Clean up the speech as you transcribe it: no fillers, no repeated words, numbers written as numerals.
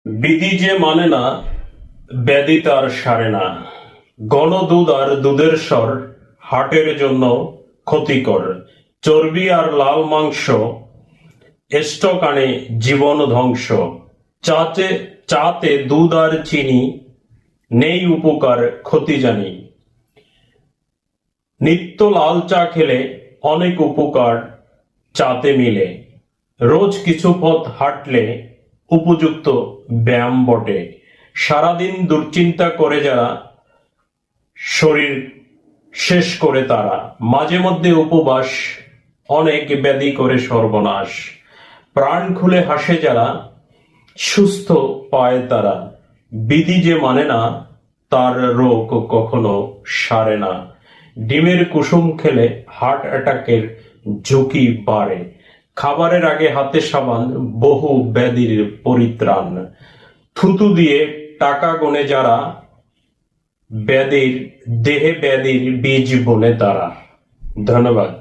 বিধি যে মানে না, ব্যাধি তার সারে না। ঘন দুধ আর দুধের স্বর হার্টের জন্য ক্ষতিকর। চর্বি আর লাল মাংস স্টক আনে জীবন ধ্বংস। চাতে চাতে দুধ আর চিনি নেই উপকার, ক্ষতি জানি। নিত্য লাল চা খেলে অনেক উপকার চাতে মিলে। রোজ কিছু পথ হাঁটলে উপযুক্ত ব্যায়াম বটে। সারাদিন দুশ্চিন্তা করে যারা শরীর শেষ করে তারা। মাঝে মধ্যে উপবাস অনেক ব্যাধি করে সর্বনাশ। প্রাণ খুলে হাসে যারা সুস্থ পায় তারা। বিধি যে মানে না, তার রোগ কখনো সারে না। ডিমের কুসুম খেলে হার্ট অ্যাটাকের ঝুঁকি বাড়ে। খাবারের আগে হাতে সাবান বহু ব্যাধির পরিত্রাণ। থুতু দিয়ে টাকা গোনে যারা ব্যাধির দেহে ব্যাধির বীজ বনে তারা। ধন্যবাদ।